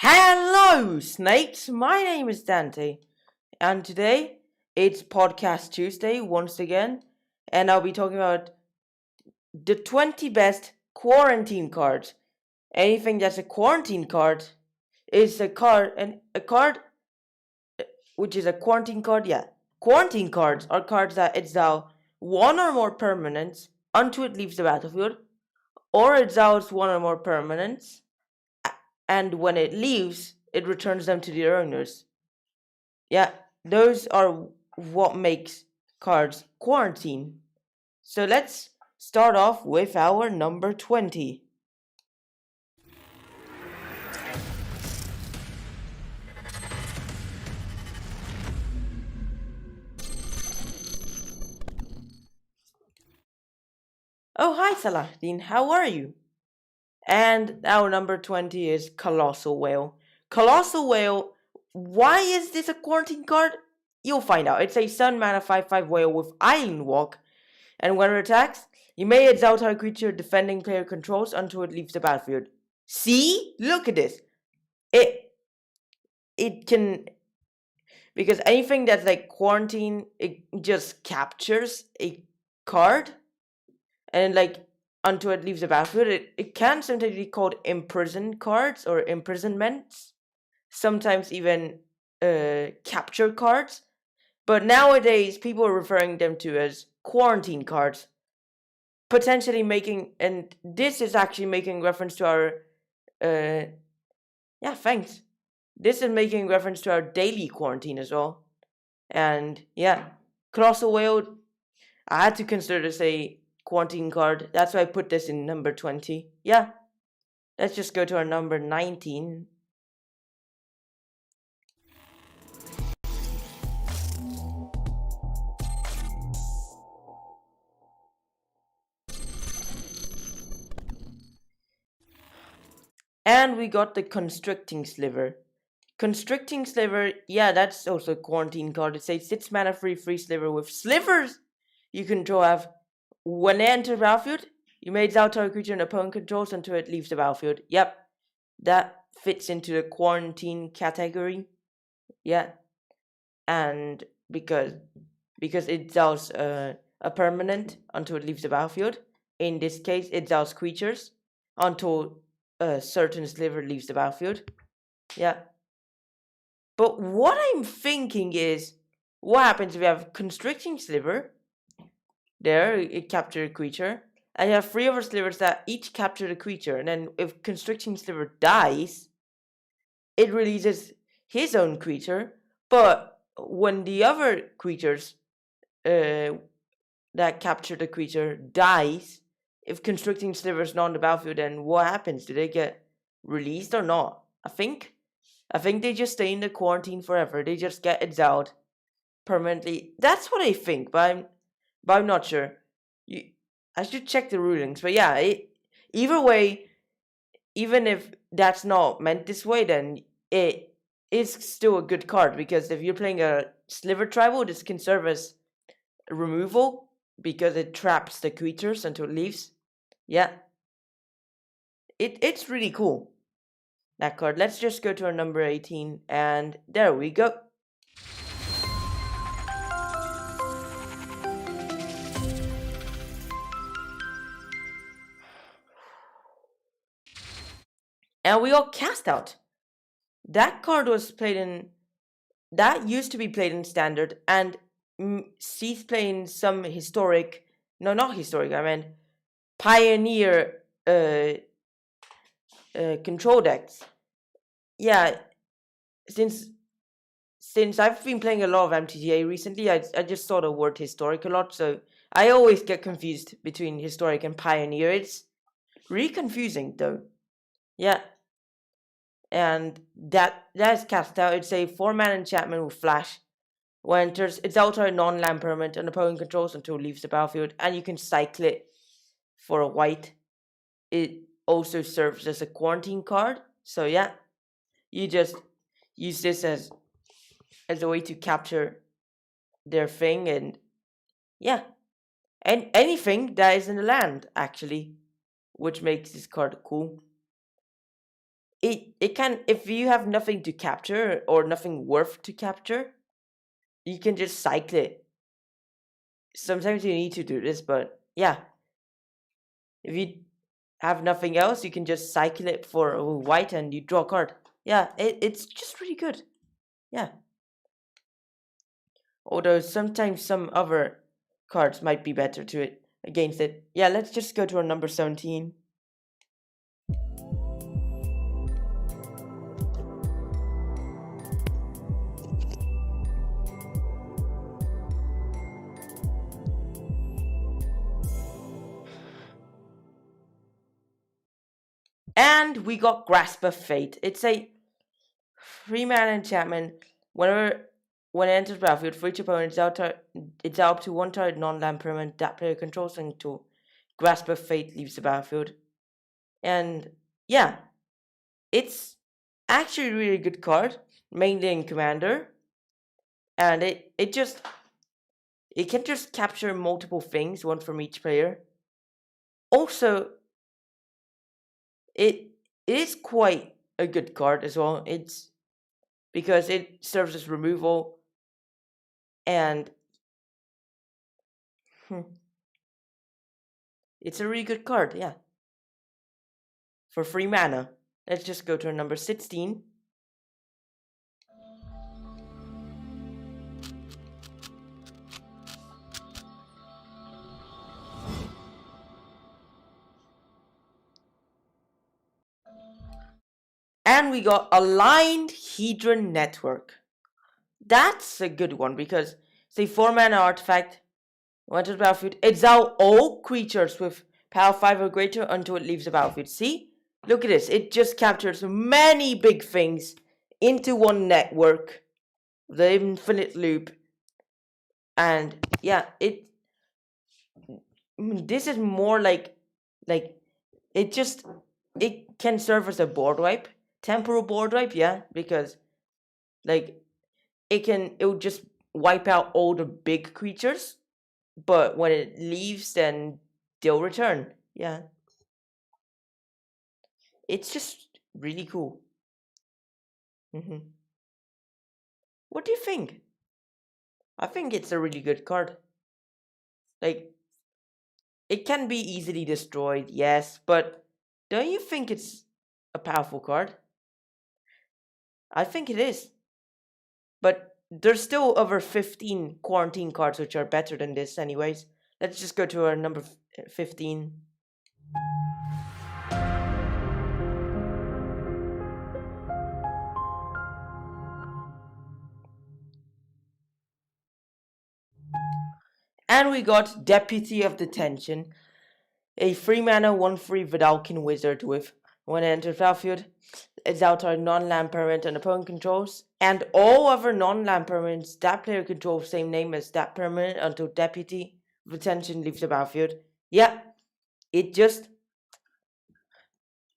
Hello, snakes! My name is Dante, and today it's Podcast Tuesday once again, and I'll be talking about the 20 best quarantine cards. Anything that's a quarantine card is a card, and a card which is a quarantine card, yeah. Quarantine cards are cards that exile one or more permanents until it leaves the battlefield, or exiles one or more permanents, and when it leaves, it returns them to their owners. Yeah, those are what makes cards quarantine. So let's start off with our number 20. Oh, hi Salahdin, how are you? And our number 20 is Colossal Whale. Colossal Whale, why is this a quarantine card? You'll find out. It's a Sun mana 5/5 whale with Island Walk, and when it attacks, you may exile target creature defending player controls until it leaves the battlefield. See? Look at this. It can, because anything that's like quarantine, it just captures a card, and like until it leaves the battlefield. It can sometimes be called imprisoned cards or imprisonments, sometimes even capture cards, but nowadays people are referring them to as quarantine cards, potentially making, and this is actually making reference to our yeah, thanks. This is making reference to our daily quarantine as well. And yeah, Colossal Whale, I had to consider this a quarantine card. That's why I put this in number 20. Yeah, let's just go to our number 19. And we got the Constricting Sliver. Constricting Sliver, yeah, that's also a quarantine card. It's a 6 mana free Sliver with slivers you control have. When they enter the battlefield, you may exile target creature an opponent controls until it leaves the battlefield. Yep, that fits into the quarantine category. Yeah, and because it exiles a permanent until it leaves the battlefield. In this case, it exiles creatures until a certain sliver leaves the battlefield. Yeah. But what I'm thinking is, what happens if you have Constricting Sliver? There, it captured a creature. And you have 3 other slivers that each capture a creature. And then if Constricting Sliver dies, it releases his own creature. But when the other creatures that capture the creature dies, if Constricting Sliver is not on the battlefield, then what happens? Do they get released or not? I think they just stay in the quarantine forever. They just get exiled permanently. That's what I think, but I'm not sure. I should check the rulings. But yeah, either way, even if that's not meant this way, then it is still a good card, because if you're playing a Sliver Tribal, this can serve as removal because it traps the creatures until it leaves. Yeah. It's really cool, that card. Let's just go to our number 18, and there we go. And we got Cast Out. That card was played in, that used to be played in Standard, and ceased playing some historic, no, not historic, I meant Pioneer control decks. Yeah, since I've been playing a lot of MTGA recently, I just saw the word historic a lot, so I always get confused between historic and pioneer. It's really confusing though. Yeah. And that's Cast Out. It's a 4-mana enchantment with flash. When it enters, it's also a non-land permanent and opponent controls until it leaves the battlefield, and you can cycle it for a white. It also serves as a quarantine card. So yeah, you just use this as a way to capture their thing, and yeah, and anything that is in the land actually, which makes this card cool. it can, if you have nothing to capture or nothing worth to capture, you can just cycle it. Sometimes you need to do this, but yeah, if you have nothing else, you can just cycle it for white and you draw a card. Yeah, it's just really good. Yeah. Although sometimes some other cards might be better to it against it. Yeah, let's just go to our number 17. And we got Grasp of Fate. It's a 3-mana enchantment. When it enters battlefield, for each opponent, it's up to one target non-land permanent that player controls until Grasp of Fate leaves the battlefield. And yeah, it's actually a really good card, mainly in Commander. And it can just capture multiple things, one from each player. Also, it is quite a good card as well. It's because it serves as removal, and it's a really good card, yeah. For 3 mana. Let's just go to our number 16. And we got Aligned Hedron Network. That's a good one because it's a 4-mana artifact. When to the battlefield, exile all creatures with power 5 or greater until it leaves the battlefield. See? Look at this. It just captures many big things into one network. The infinite loop. And yeah, this is more like it can serve as a board wipe. Temporal board wipe, yeah, because like it will just wipe out all the big creatures, but when it leaves, then they'll return. Yeah, it's just really cool. What do you think? I think it's a really good card. Like, it can be easily destroyed, yes, but don't you think it's a powerful card? I think it is. But there's still over 15 quarantine cards which are better than this anyways. Let's just go to our number 15. And we got Deputy of Detention, a 3-mana 1/3 Vedalken wizard with, when it enters battlefield, exile target non-land permanent an opponent controls, and all other non-land permanents that player controls same name as that permanent until Deputy of Detention leaves the battlefield. Yeah, it just,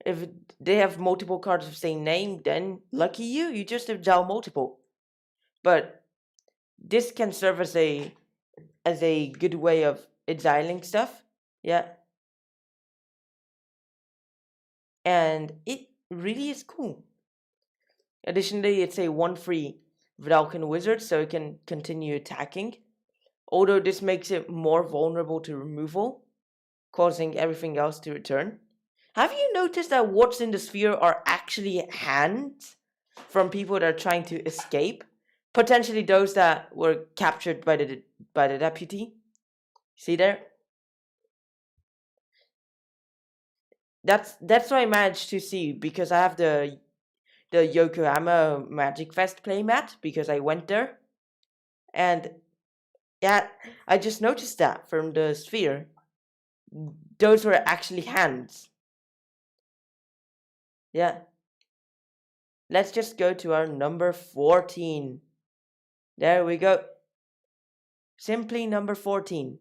if they have multiple cards of same name, then lucky you, you just exile multiple. But this can serve as a good way of exiling stuff. Yeah. And it really is cool. Additionally, it's a 1/3 Vedalken wizard, so it can continue attacking. Although this makes it more vulnerable to removal, causing everything else to return. Have you noticed that what's in the sphere are actually hands from people that are trying to escape? Potentially those that were captured by the deputy. See there? That's what I managed to see because I have the Yokohama Magic Fest playmat because I went there. And yeah, I just noticed that from the sphere. Those were actually hands. Yeah. Let's just go to our number 14. There we go. Simply number 14.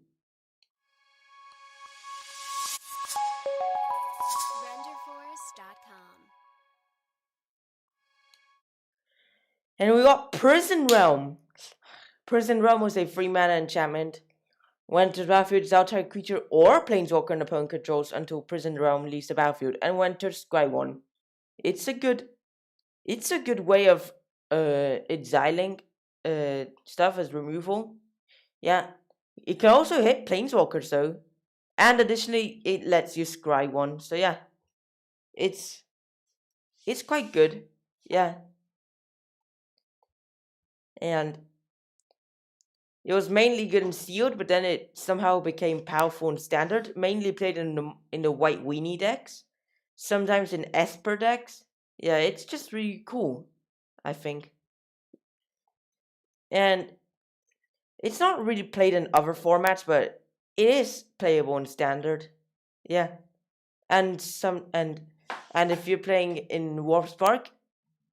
And we got Prison Realm. Prison Realm was a 3-mana enchantment. When to the battlefield, exile target creature or planeswalker an opponent controls until Prison Realm leaves the battlefield, and when to scry 1. it's a good way of exiling stuff as removal. Yeah, it can also hit planeswalkers though, and additionally it lets you scry one. So yeah, it's quite good. Yeah, and it was mainly good in sealed, but then it somehow became powerful in standard. Mainly played in the white weenie decks, sometimes in Esper decks. Yeah, it's just really cool, I think. And it's not really played in other formats, but it is playable in standard. Yeah, and if you're playing in WarSpark,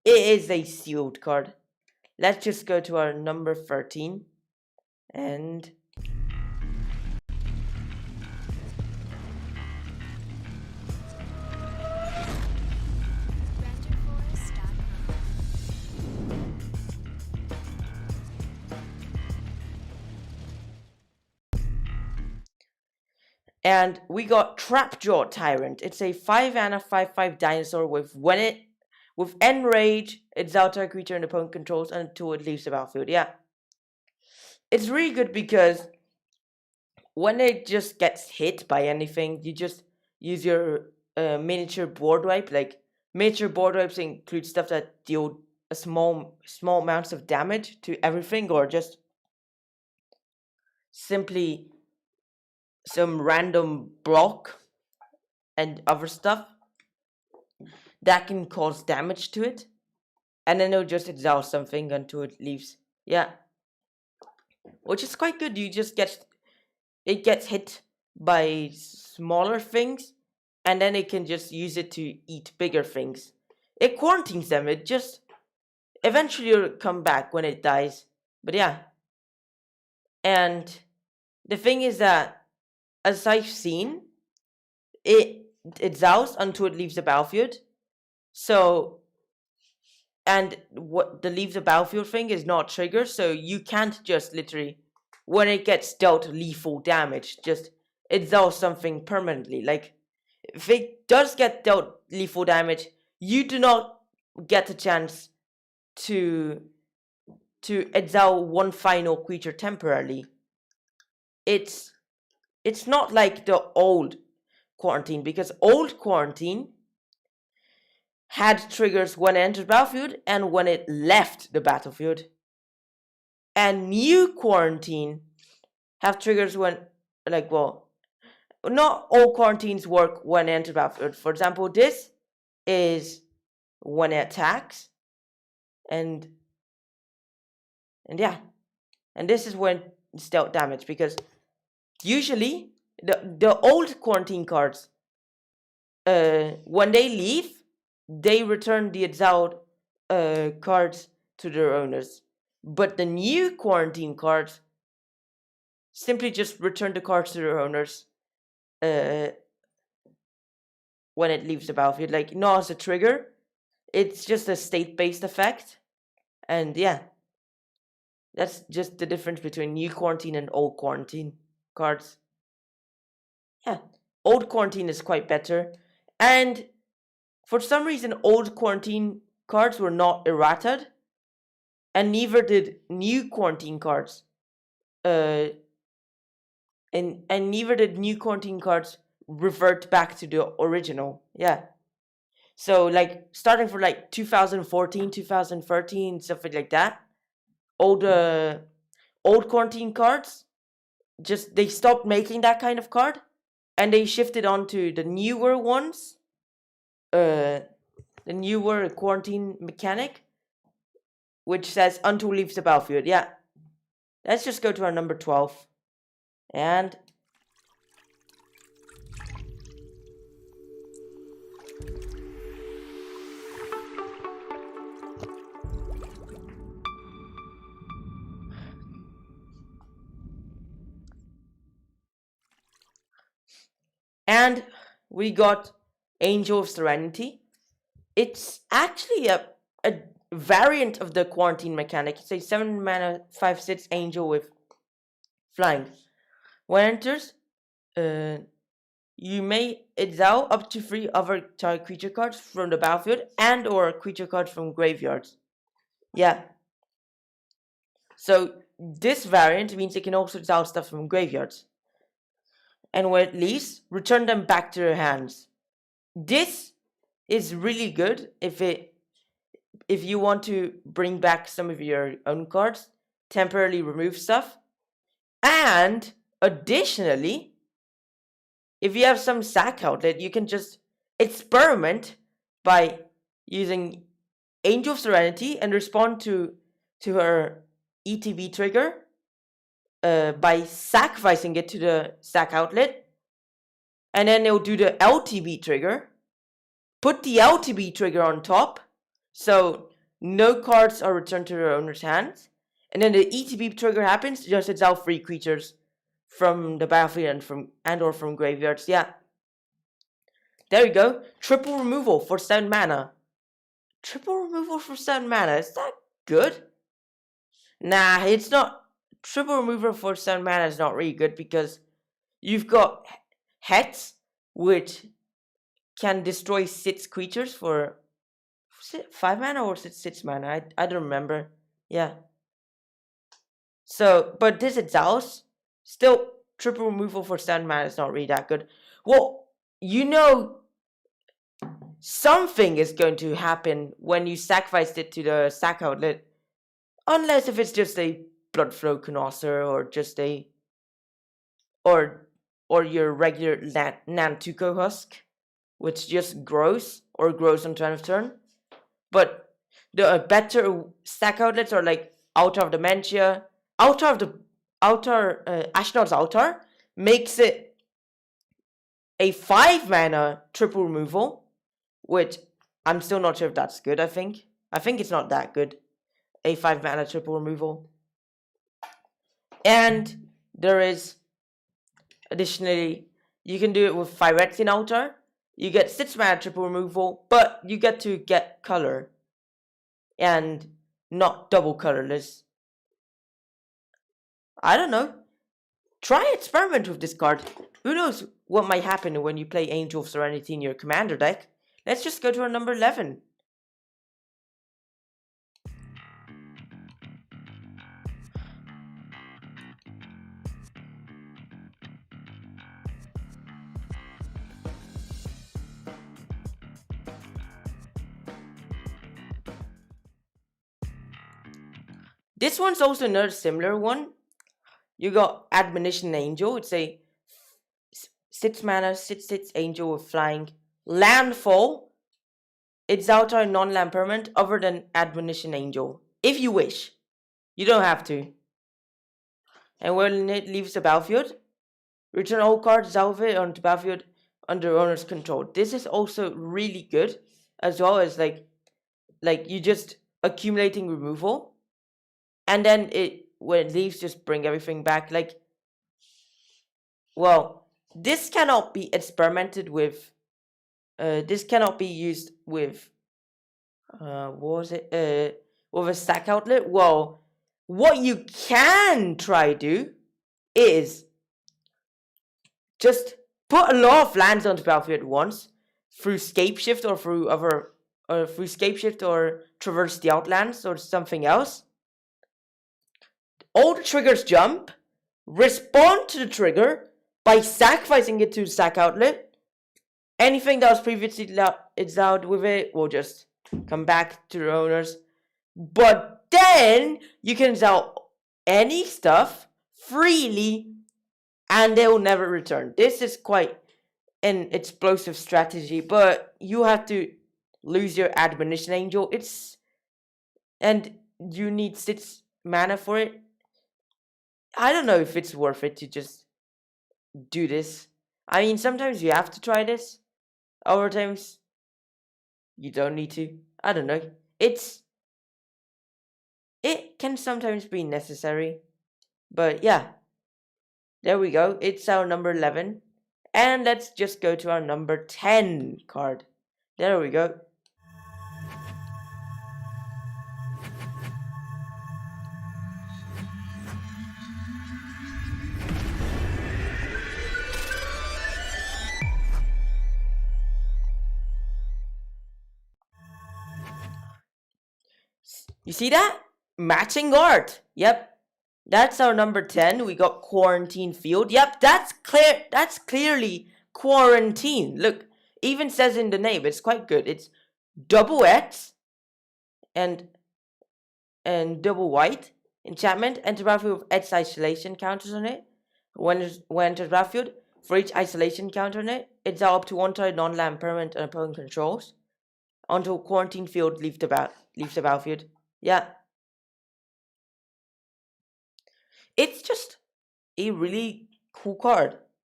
it is a sealed card. Let's just go to our number 13 and we got Trapjaw Tyrant. It's a 5-mana 5/5 dinosaur with Enrage, exile a creature an opponent controls until it leaves the battlefield. Yeah. It's really good because when it just gets hit by anything, you just use your miniature board wipe. Like, miniature board wipes include stuff that deal a small amounts of damage to everything, or just simply some random block and other stuff that can cause damage to it, and then it'll just exile something until it leaves. Yeah, which is quite good. It gets hit by smaller things, and then it can just use it to eat bigger things. It quarantines them. It just eventually will come back when it dies. But yeah, and the thing is that, as I've seen, it exiles until it leaves the battlefield. So, and what the leaves the battlefield thing is not triggered, so you can't just literally, when it gets dealt lethal damage, just exile something permanently. Like, if it does get dealt lethal damage, you do not get a chance to exile one final creature temporarily. It's not like the old quarantine, because old quarantine had triggers when it entered battlefield and when it left the battlefield. And new quarantine have triggers when, like, well, not all quarantines work when it enters battlefield. For example, this is when it attacks, and yeah, and this is when it's dealt damage, because usually the old quarantine cards, when they leave, they return the exiled cards to their owners. But the new quarantine cards simply just return the cards to their owners when it leaves the battlefield. Like, not as a trigger. It's just a state-based effect. And yeah, that's just the difference between new quarantine and old quarantine cards. Yeah, old quarantine is quite better. And for some reason, old quarantine cards were not errated, and neither did new quarantine cards. And neither did new quarantine cards revert back to the original. Yeah. So, like, starting for like 2014, 2013, something like that, old quarantine cards, just, they stopped making that kind of card, and they shifted on to the newer ones, the newer quarantine mechanic, which says until leaves the battlefield. Yeah. Let's just go to our number 12. And we got Angel of Serenity. It's actually a variant of the quarantine mechanic. It's a 7-mana 5/6 angel with flying. When it enters, you may exile up to 3 other target creature cards from the battlefield and or creature cards from graveyards. Yeah. So this variant means it can also exile stuff from graveyards. And when it leaves, return them back to their hands. This is really good if you want to bring back some of your own cards, temporarily remove stuff, and additionally, if you have some sack outlet, you can just experiment by using Angel of Serenity and respond to her ETB trigger by sacrificing it to the sack outlet, and then it'll do the LTB trigger. Put the LTB trigger on top, so no cards are returned to their owner's hands, and then the ETB trigger happens. Just exile 3 creatures from the battlefield and or from graveyards. Yeah, there we go. Triple removal for 7 mana. Triple removal for 7 mana. Is that good? Nah, it's not. Triple removal for 7 mana is not really good because you've got Hets, which can destroy 6 creatures for 5 mana or 6 mana. I don't remember. Yeah. So, but this exiles. Still, triple removal for 7 mana is not really that good. Well, you know, something is going to happen when you sacrifice it to the sack outlet. Unless if it's just a Bloodflow Connoisseur or just a... Or your regular Nantuko Husk, which just grows or grows on turn of turn. But the better sack outlets are like Altar of Dementia. Ashnod's Altar makes it a 5 mana triple removal, which I'm still not sure if that's good. I think it's not that good. A 5 mana triple removal. And there is additionally, you can do it with Phyrexian Altar. You get 6 mana triple removal, but you get to get color and not double colorless. I don't know. Try experiment with this card. Who knows what might happen when you play Angel of Serenity in your commander deck. Let's just go to our number 11. This one's also another similar one. You got Admonition Angel. It's a 6 mana, 6/6 angel with flying. Landfall. It's out our non-land permanent other than Admonition Angel. If you wish. You don't have to. And when it leaves the battlefield, return all cards out of it onto battlefield under owner's control. This is also really good, as well as like you just accumulating removal. And then when it leaves, just bring everything back. Like, well, this cannot be experimented with. This cannot be used with, what was it? With a sack outlet. Well, what you can try do is just put a lot of lands onto battlefield at once through Scapeshift or through Scapeshift or Traverse the Outlands or something else. All the triggers jump, respond to the trigger by sacrificing it to the sack outlet. Anything that was previously exiled with it will just come back to the owners. But then you can exile any stuff freely and they will never return. This is quite an explosive strategy, but you have to lose your Admonition Angel. And you need 6 mana for it. I don't know if it's worth it to just do this. I mean, sometimes you have to try this. Other times, you don't need to. I don't know. It can sometimes be necessary. But yeah. There we go. It's our number 11. And let's just go to our number 10 card. There we go. You see that? Matching art. Yep. That's our number 10. We got Quarantine Field. Yep, that's clear. That's clearly Quarantine. Look, even says in the name. It's quite good. It's double X and double white enchantment. Enter battlefield with X isolation counters on it. When enters battlefield, for each isolation counter on it, it's up to one target non-land permanent and opponent controls until Quarantine Field leaves the battlefield. Yeah. It's just a really cool card.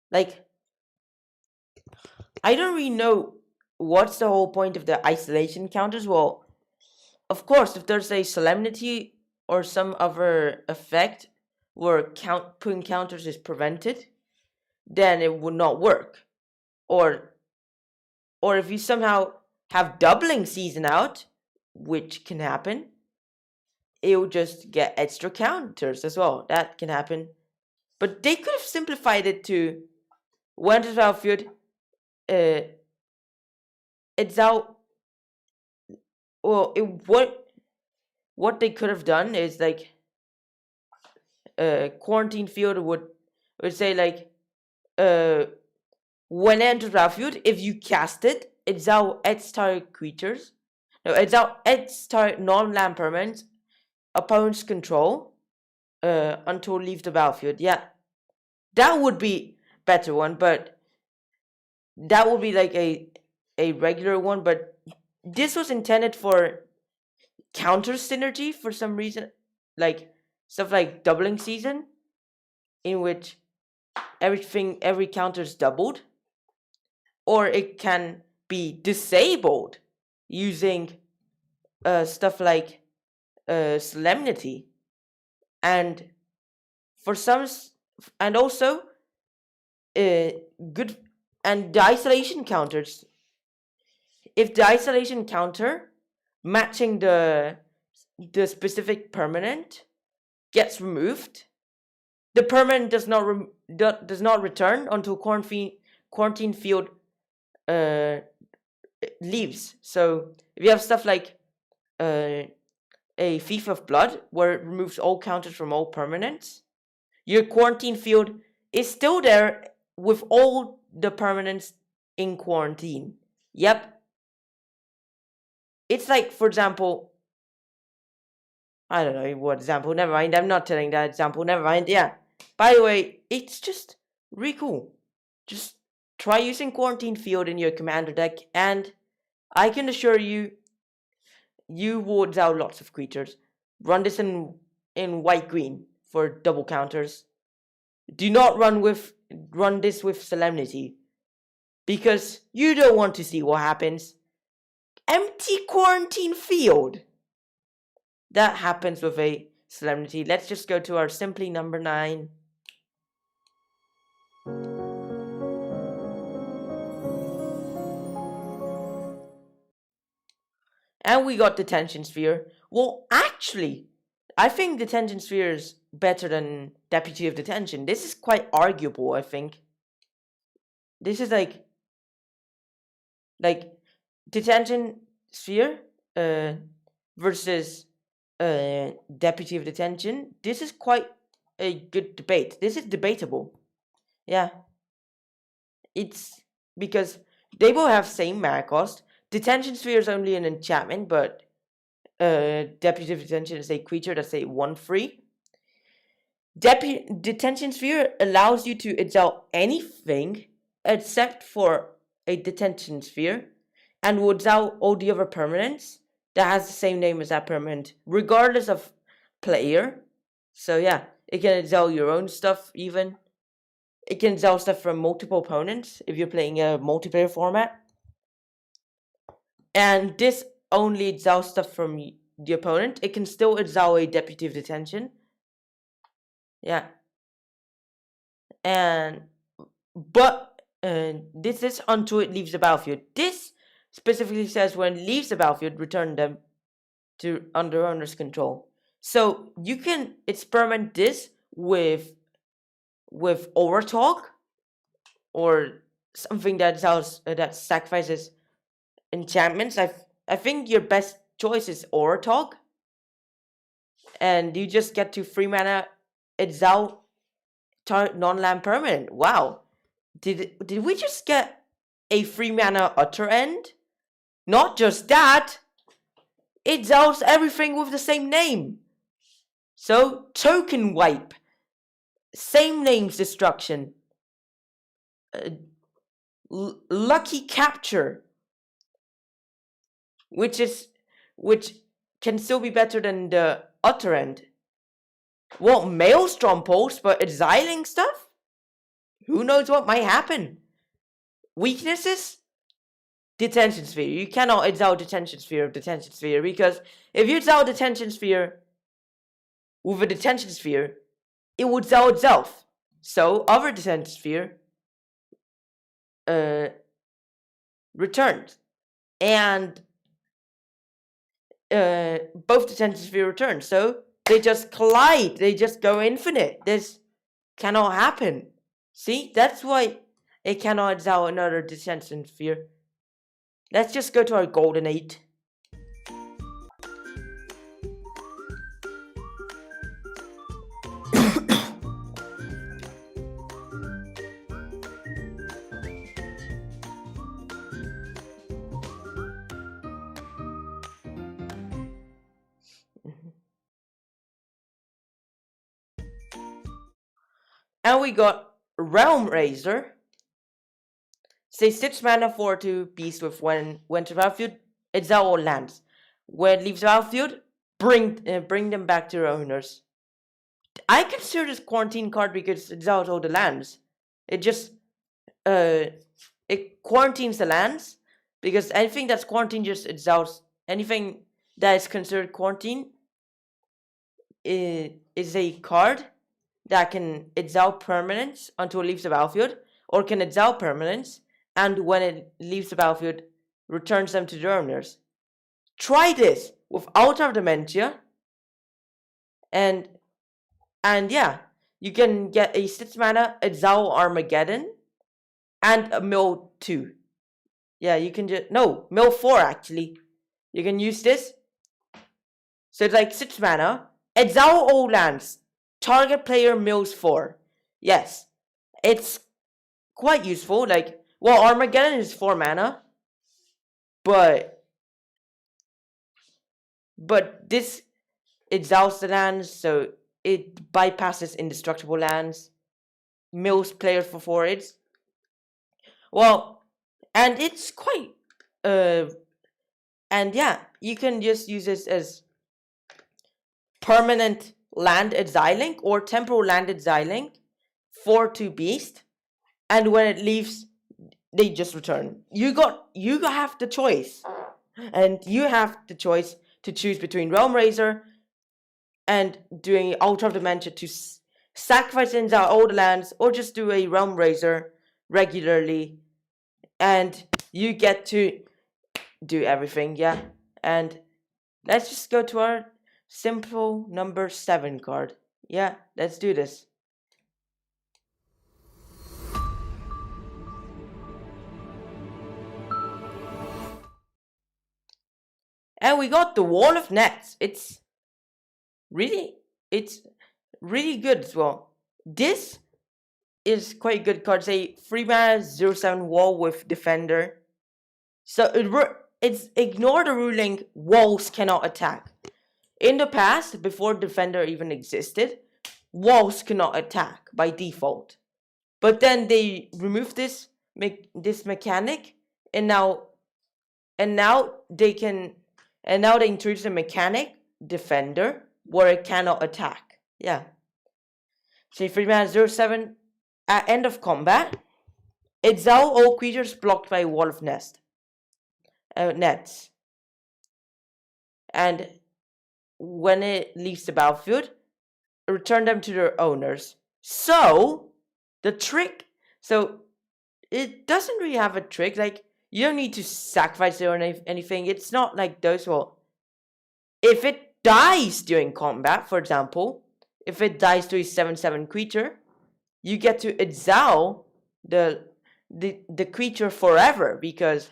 Like, I don't really know what's the whole point of the isolation counters. Well, of course, if there's a Solemnity or some other effect where putting counters is prevented, then it would not work. Or if you somehow have doubling season out, which can happen, it will just get extra counters as well. That can happen. But they could have simplified it to when to battlefield, it's out. Well, what they could have done is like Quarantine Field would say like when enters battlefield, if you cast it, it's out X target creatures. No, it's out X target non-land permanents opponent's control until leave the battlefield. Yeah, that would be better one, but that would be like a regular one. But this was intended for counter synergy for some reason, like stuff like doubling season, in which every counter is doubled, or it can be disabled using stuff like Solemnity, and for some, and also good, and the isolation counters. If the isolation counter matching the specific permanent gets removed, the permanent does not return until Quarantine Field leaves. So if you have stuff like a Thief of Blood, where it removes all counters from all permanents, your Quarantine Field is still there with all the permanents in quarantine. Yep. It's like, for example, I don't know what example, never mind, I'm not telling that example, never mind, yeah. By the way, it's just really cool. Just try using Quarantine Field in your commander deck, and I can assure you, you would out lots of creatures. Run this in white-green for double counters. Do not run this with Solemnity, because you don't want to see what happens. Empty Quarantine Field. That happens with a Solemnity. Let's just go to our Simply number 9. And we got Detention Sphere. Well, actually, I think Detention Sphere is better than Deputy of Detention. This is quite arguable, I think. This is like Detention Sphere versus Deputy of Detention. This is quite a good debate. This is debatable. Yeah. It's because they both have same mana cost. Detention Sphere is only an enchantment, but Deputy of Detention is a creature that's a 1/3. Detention Sphere allows you to exile anything except for a Detention Sphere, and will exile all the other permanents that has the same name as that permanent, regardless of player. So yeah, it can exile your own stuff even. It can exile stuff from multiple opponents if you're playing a multiplayer format. And this only exiles stuff from the opponent. It can still exile a Deputy of Detention. Yeah. But this is until it leaves the battlefield. This specifically says when it leaves the battlefield, return them to under owner's control. So you can experiment this with Overtalk, or something that sacrifices enchantments. I think your best choice is Overtalk, and you just get to 3 mana exile non-land permanent. Wow, did we just get a 3 mana Utter End? Not just that, it exiles everything with the same name. So token wipe, same names destruction, lucky capture, which can still be better than the Utter End. Well, Maelstrom Pulse, but exiling stuff? Who knows what might happen? Weaknesses? Detention Sphere. You cannot exile Detention Sphere of Detention Sphere, because if you exile Detention Sphere with a Detention Sphere, it would exile itself. So, other Detention Sphere returns. And both Detention Sphere return. So, they just collide. They just go infinite. This cannot happen. See? That's why it cannot exile another Detention Sphere. Let's just go to our Golden 8. And we got Realm Razor. Say 6 mana for 2 beast with when to battlefield, exile all lands. When it leaves the battlefield, bring them back to their owners. I consider this quarantine card because it exiles all the lands. It just it quarantines the lands, because anything that's quarantined just exiles. Anything that is considered quarantine is a card that can exile permanents until it leaves the battlefield, or can exile permanents, and when it leaves the battlefield, returns them to their owners. Try this with Out of Dementia, and yeah, you can get a 6 mana exile Armageddon and a mill 2. Yeah, you can just mill 4 actually. You can use this. So it's like 6 mana, exile all lands. Target player mills 4. Yes, it's quite useful. Like, well, Armageddon is 4 mana, but this exiles the lands, so it bypasses indestructible lands, mills players for 4. It's and it's quite and yeah, you can just use this as permanent land exiling or temporal land exiling for 2 beast, and when it leaves, they just return. You have the choice, and you have the choice to choose between Realm Razor and doing Altar of Dementia to sacrifice and exile all the lands, or just do a Realm Razor regularly, and you get to do everything. Yeah, and let's just go to our simple number 7 card. Yeah, let's do this. And we got the Wall of Nets. It's really good as well. This is quite a good card. Say 3 mana 0/7 wall with Defender. So it's ignore the ruling walls cannot attack. In the past, before Defender even existed, walls cannot attack by default. But then they removed this mechanic, and now they introduce a mechanic, Defender, where it cannot attack. Yeah. Say 3 mana 0/7 at end of combat, exile all creatures blocked by a Wall of Nets. And when it leaves the battlefield, return them to their owners. So the trick, it doesn't really have a trick. Like, you don't need to sacrifice it or anything. It's not like those. Well, if it dies during combat, for example, if it dies to a 7/7 creature, you get to exile the creature forever, because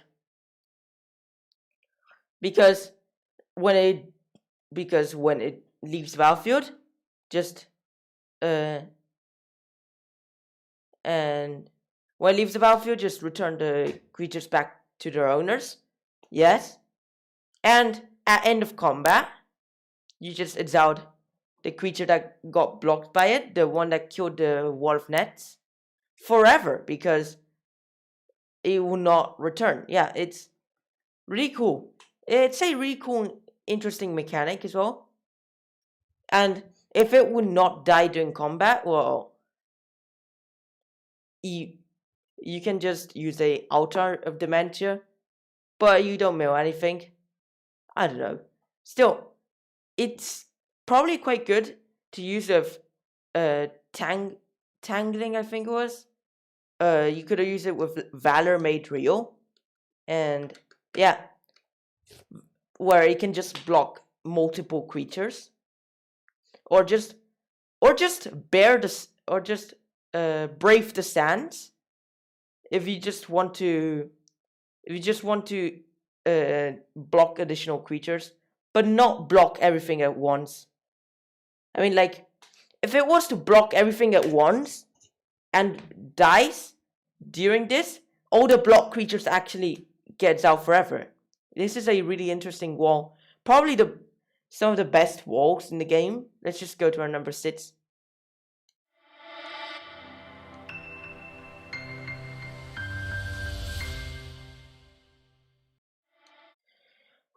when it leaves the battlefield, just and when it leaves the battlefield, just return the creatures back to their owners. Yes. And at end of combat, you just exiled the creature that got blocked by it, the one that killed the wall of nets, forever, because it will not return. Yeah, it's really cool. It's a really cool, interesting mechanic as well. And if it would not die during combat, well, you can just use a Altar of Dementia, but you don't mill anything. I don't know. Still, it's probably quite good to use with Tangling, I think it was. You could use it with Valor Made Real. And yeah, where it can just block multiple creatures. Or just brave the sands. If you just want to block additional creatures, but not block everything at once. I mean, like, if it was to block everything at once and dies during this, all the block creatures actually gets out forever. This is a really interesting wall. Probably some of the best walls in the game. Let's just go to our number 6.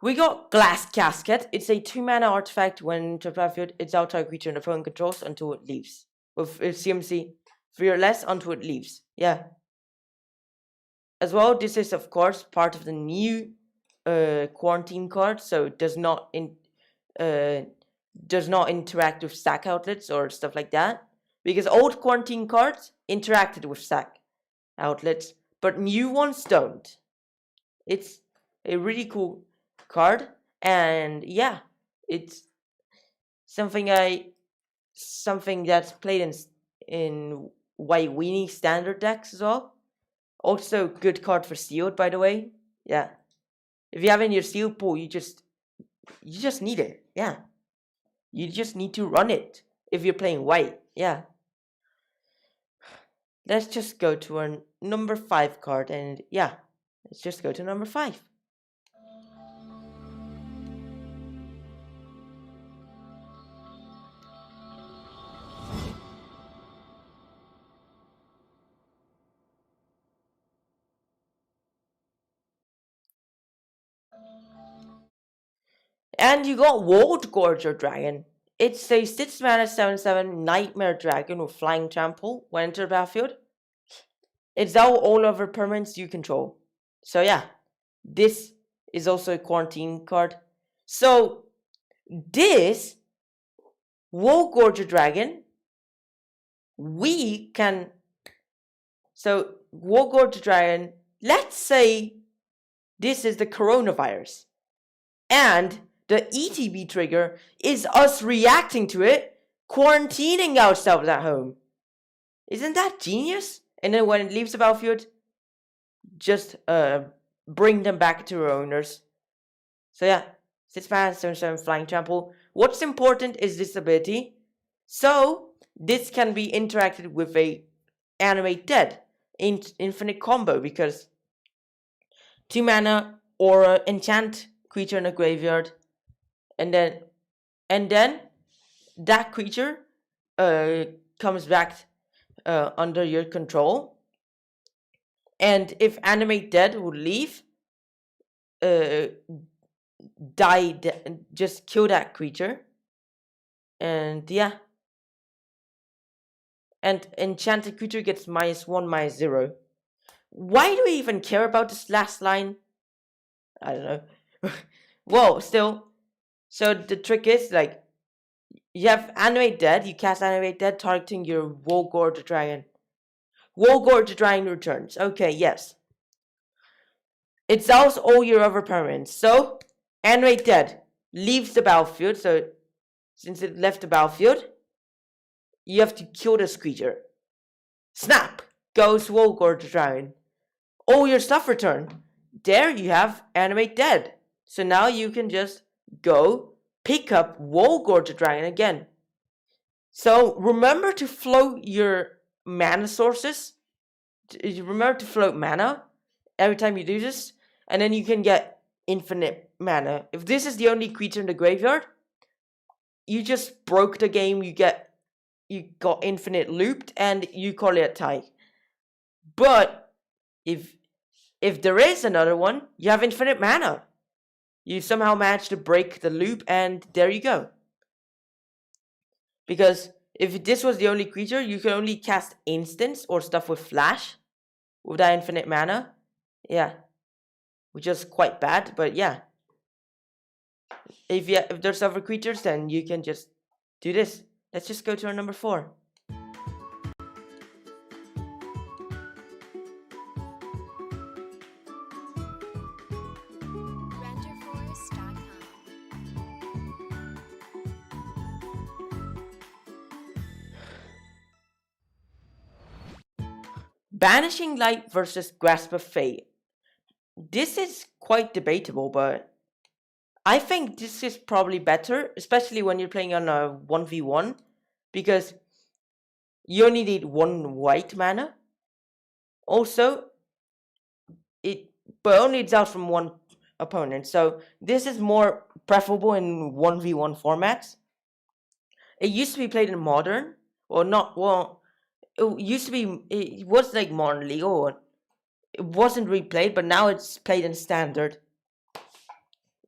We got Glass Casket. It's a 2-mana artifact. When to battlefield, it's outside creature and opponent controls until it leaves. With CMC 3 or less until it leaves. Yeah. As well, this is of course part of the new quarantine card, so it does not interact with stack outlets or stuff like that. Because old quarantine cards interacted with stack outlets, but new ones don't. It's a really cool card, and yeah, it's something that's played in White Weenie standard decks as well. Also, good card for sealed, by the way. Yeah, if you have it in your sealed pool, you just need it. Yeah, you just need to run it if you're playing white. Yeah. Let's just go to our number 5 card, and yeah, let's just go to number 5. And you got World Gorger Dragon. It's a 6-mana 7/7 Nightmare Dragon with Flying Trample when enter the battlefield. It's now all over permanents you control. So yeah, this is also a quarantine card. So this World Gorger Dragon, we can. So World Gorger Dragon, let's say this is the coronavirus, and the ETB trigger is us reacting to it, quarantining ourselves at home. Isn't that genius? And then when it leaves the battlefield, just bring them back to their owners. So yeah, 6-mana 7/7 Flying Trample. What's important is this ability. So this can be interacted with a Animate Dead infinite combo, because 2-mana or enchant creature in a graveyard, and then that creature comes back under your control, and if Animate Dead would leave, just kill that creature, and yeah, and enchanted creature gets -1/-0. Why do we even care about this last line? I don't know. Well, still. So the trick is, like, you have Animate Dead, you cast Animate Dead targeting your World Gorger Dragon. World Gorger Dragon returns. Okay, yes. It sells all your other permanents. So, Animate Dead leaves the battlefield. So, since it left the battlefield, you have to kill this creature. Snap! Goes World Gorger Dragon. All your stuff return. There you have Animate Dead. So now you can just go pick up Wargorge Dragon again. So remember to float your mana sources. Remember to float mana every time you do this, and then you can get infinite mana. If this is the only creature in the graveyard, you just broke the game. You got infinite looped, and you call it a tie. But if there is another one, you have infinite mana. You somehow managed to break the loop, and there you go. Because if this was the only creature, you can only cast instants or stuff with flash with that infinite mana. Yeah. Which is quite bad, but yeah. If there's other creatures, then you can just do this. Let's just go to our number 4. Banishing Light versus Grasp of Fate. This is quite debatable, but I think this is probably better, especially when you're playing on a 1v1, because you only need 1 white mana. Also, but only it's out from 1 opponent, so this is more preferable in 1v1 formats. It used to be played in Modern, or not, well, it was like Modern League, or it wasn't replayed, but now it's played in Standard.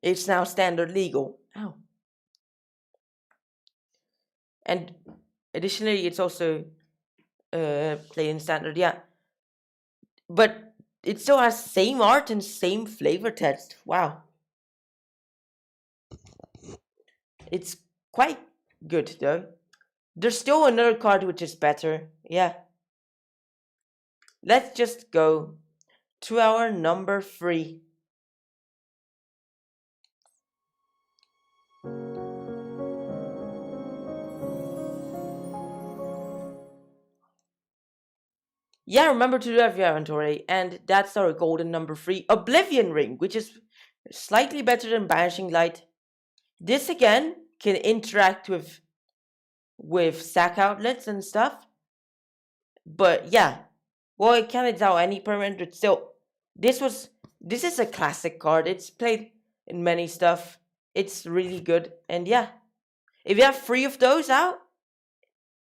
It's now Standard legal. Ow. And additionally, it's also played in Standard, yeah. But it still has same art and same flavor text. Wow. It's quite good, though. There's still another card which is better. Yeah. Let's just go to our number 3. Yeah, remember to do that your inventory, and that's our golden number 3, Oblivion Ring, which is slightly better than Banishing Light. This again can interact with sack outlets and stuff, but yeah, well, it can exile any permanent, but still, this is a classic card. It's played in many stuff. It's really good, and yeah, if you have 3 of those out,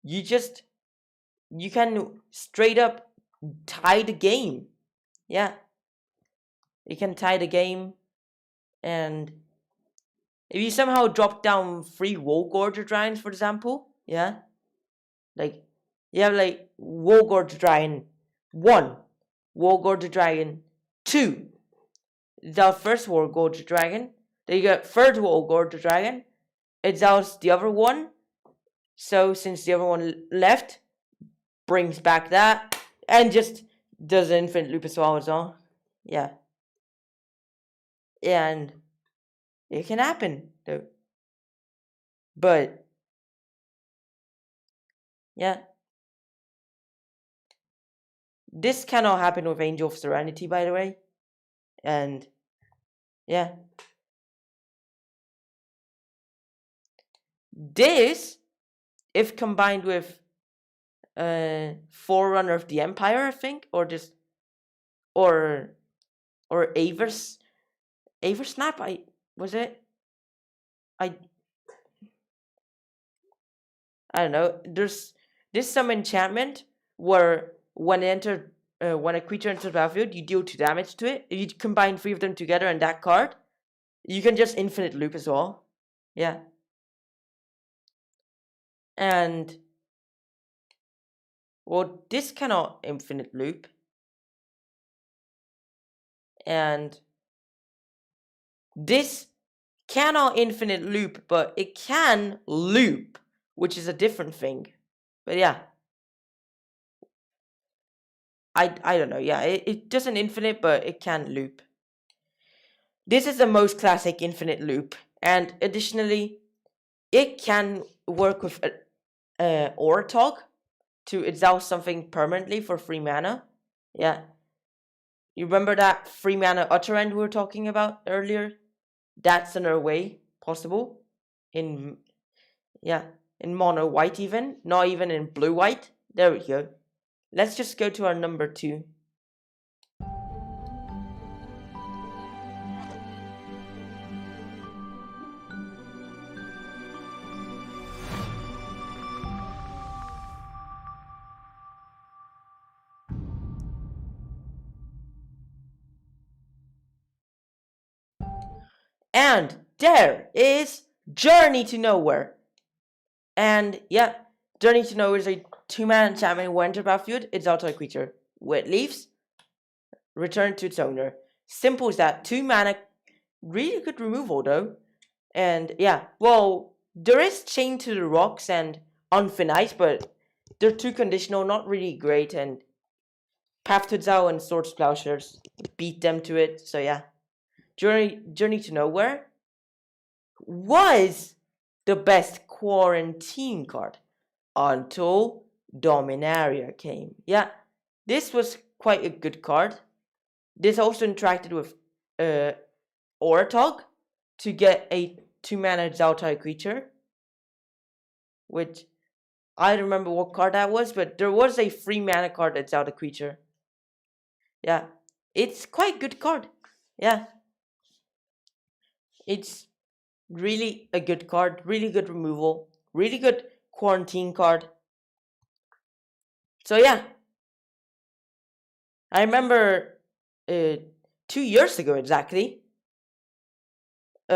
you can straight up tie the game. Yeah, you can tie the game, and if you somehow drop down 3 Wargorge Dragons, for example, yeah, like you have like Wargorge Dragon 1, Wargorge Dragon 2, the first Wargorge Dragon, then you get third Wargorge Dragon, exiles the other one, so since the other one left, brings back that, and just does an infinite loop as well. Yeah. And it can happen, though. But, yeah. This cannot happen with Angel of Serenity, by the way. And, yeah. This, if combined with Forerunner of the Empire, I think, or Aver's Snap, I don't know. There's some enchantment where when a creature enters the battlefield, you deal 2 damage to it. If you combine 3 of them together in that card, you can just infinite loop as well. Yeah. And well, this cannot infinite loop. And this cannot infinite loop, but it can loop, which is a different thing. But yeah. I don't know. Yeah, it doesn't infinite, but it can loop. This is the most classic infinite loop. And additionally, it can work with Oratog to exile something permanently for 3 mana. Yeah. You remember that 3 mana Utter End we were talking about earlier? That's another way possible. in mono white even, not even in blue white. There we go. Let's just go to our number 2. And there is Journey to Nowhere. And yeah, Journey to Nowhere is a 2-mana enchantment. When enter battlefield, it's auto creature. When it leaves, return to its owner. Simple as that. 2 mana, really good removal though. And yeah, well, there is Chain to the Rocks and Unfinished, but they're too conditional, not really great. And Path to Exile and Swords Plowshares beat them to it. So yeah, Journey to Nowhere was the best quarantine card until Dominaria came. Yeah, this was quite a good card. This also interacted with Oratog to get a 2-mana Exile creature, which I don't remember what card that was, but there was a 3-mana card that's Exile creature. Yeah, it's quite a good card. Yeah, it's really a good card, really good removal, really good quarantine card. So yeah, I remember 2 years ago exactly, we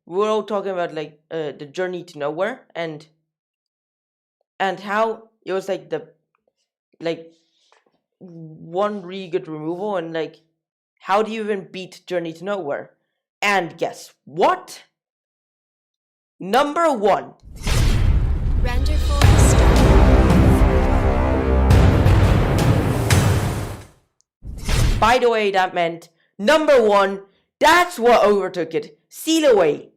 were all talking about like the Journey to Nowhere and how it was like the one really good removal, and like how do you even beat Journey to Nowhere? And guess what? Number 1. Render forest. By the way, that meant number 1. That's what overtook it. Seal Away.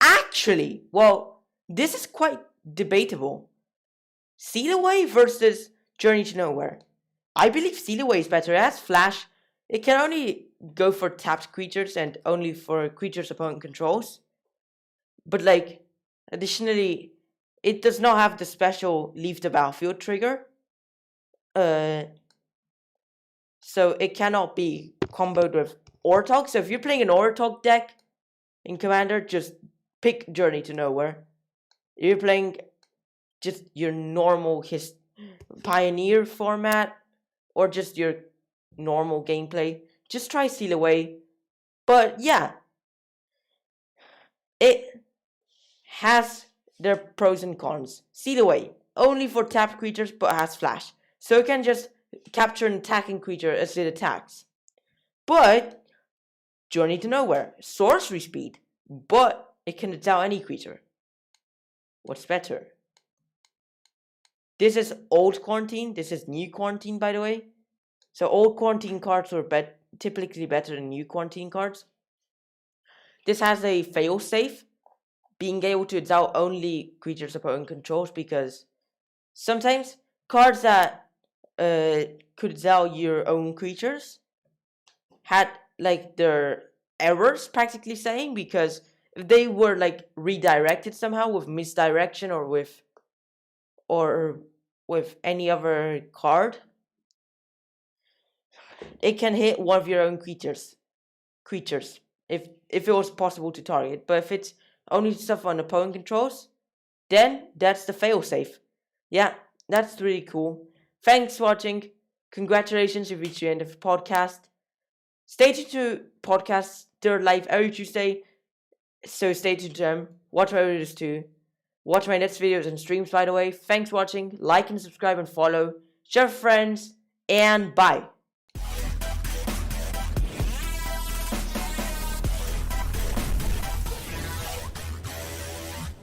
Actually, well, this is quite debatable. Seal Away versus Journey to Nowhere. I believe Seal Away is better. It has flash. It can only go for tapped creatures and only for creatures opponent controls. But like, additionally, it does not have the special leave the battlefield trigger. So it cannot be comboed with Oratog. So if you're playing an Oratog deck in Commander, just pick Journey to Nowhere. If you're playing just your normal Pioneer format, or just your normal gameplay, just try Seal Away. But yeah, it has their pros and cons. Seal Away, only for tapped creatures, but has flash. So it can just capture an attacking creature as it attacks. But Journey to Nowhere, sorcery speed, but it can exile any creature. What's better? This is old quarantine, this is new quarantine, by the way. So old quarantine cards were typically better than new quarantine cards. This has a failsafe, being able to exile only creatures opponent controls, because sometimes cards that could exile your own creatures had like their errors, practically saying, because if they were like redirected somehow with misdirection or with any other card, it can hit one of your own creatures if it was possible to target. But if it's only stuff on opponent controls, then that's the failsafe. Yeah, that's really cool. Thanks for watching. Congratulations, you've reached the end of the podcast. Stay tuned to podcasts. They're live every Tuesday, so stay tuned to them. Watch my videos too. Watch my next videos and streams, by the way. Thanks for watching. Like and subscribe and follow. Share with friends, and bye.